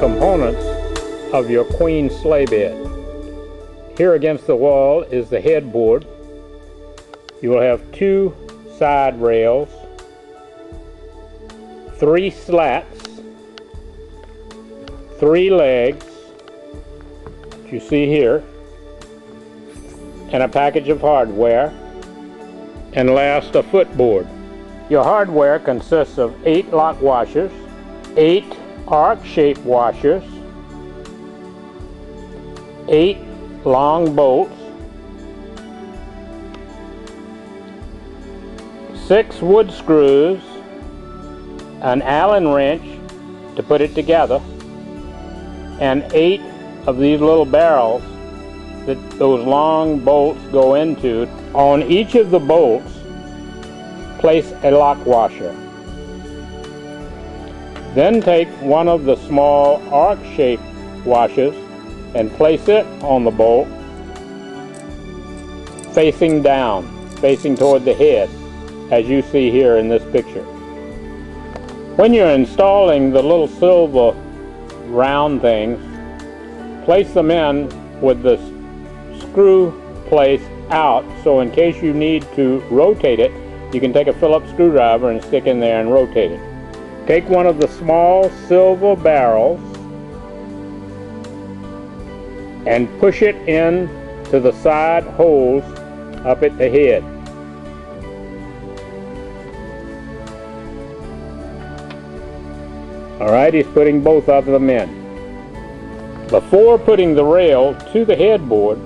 components of your queen sleigh bed. Here against the wall is the headboard. You will have 2 side rails, 3 slats, 3 legs, that you see here, and a package of hardware, and last a footboard. Your hardware consists of 8 lock washers, 8 arc-shaped washers, 8 long bolts, 6 wood screws, an Allen wrench to put it together, and 8 of these little barrels that those long bolts go into. On each of the bolts, place a lock washer. Then take one of the small arc-shaped washers and place it on the bolt facing down, facing toward the head, as you see here in this picture. When you're installing the little silver round things, place them in with the screw place out, so in case you need to rotate it, you can take a Phillips screwdriver and stick in there and rotate it. Take one of the small silver barrels and push it in to the side holes up at the head. Alright, he's putting both of them in. Before putting the rail to the headboard,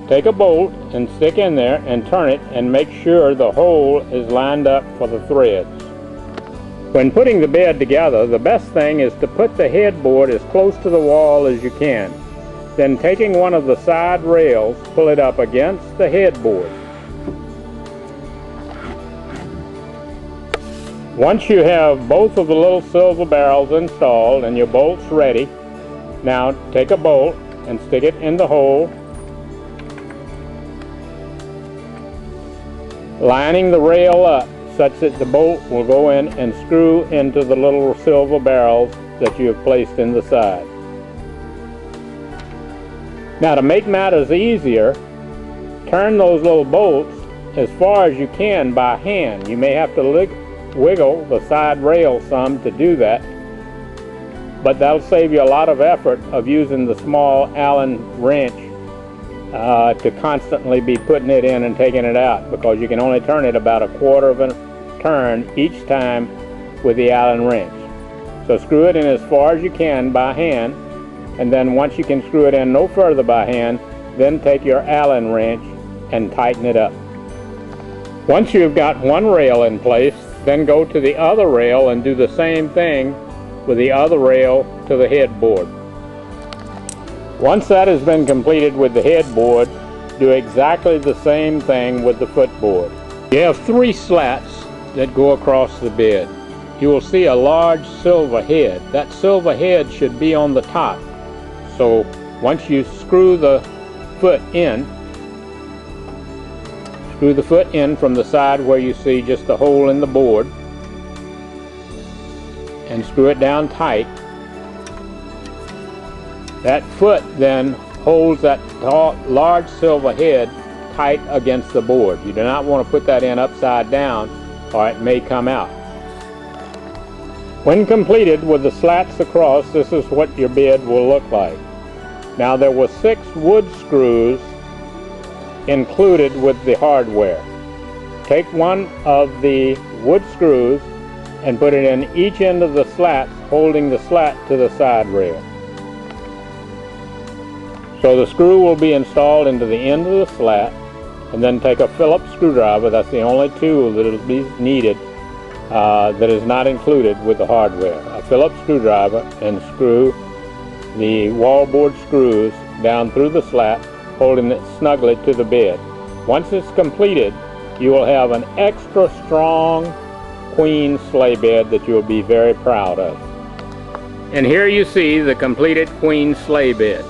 take a bolt and stick in there and turn it and make sure the hole is lined up for the threads. When putting the bed together, the best thing is to put the headboard as close to the wall as you can. Then taking one of the side rails, pull it up against the headboard. Once you have both of the little silver barrels installed and your bolts ready, now take a bolt and stick it in the hole, lining the rail up such that the bolt will go in and screw into the little silver barrels that you have placed in the side. Now, to make matters easier, turn those little bolts as far as you can by hand. You may have to wiggle the side rail some to do that, but that'll save you a lot of effort of using the small Allen wrench to constantly be putting it in and taking it out, because you can only turn it about 1/4 of a turn each time with the Allen wrench. So screw it in as far as you can by hand, and then once you can screw it in no further by hand, then take your Allen wrench and tighten it up. Once you've got one rail in place, then go to the other rail and do the same thing with the other rail to the headboard. Once that has been completed with the headboard, do exactly the same thing with the footboard. You have 3 slats that go across the bed. You will see a large silver head. That silver head should be on the top. So once you screw the foot in from the side where you see just a hole in the board, and screw it down tight. That foot then holds that large silver head tight against the board. You do not want to put that in upside down, or it may come out. When completed with the slats across, this is what your bed will look like. Now, there were 6 wood screws included with the hardware. Take one of the wood screws and put it in each end of the slats, holding the slat to the side rail. So the screw will be installed into the end of the slat, and then take a Phillips screwdriver. That's the only tool that will be needed that is not included with the hardware. A Phillips screwdriver, and screw the wallboard screws down through the slat, holding it snugly to the bed. Once it's completed, you will have an extra strong queen sleigh bed that you'll be very proud of. And here you see the completed queen sleigh bed.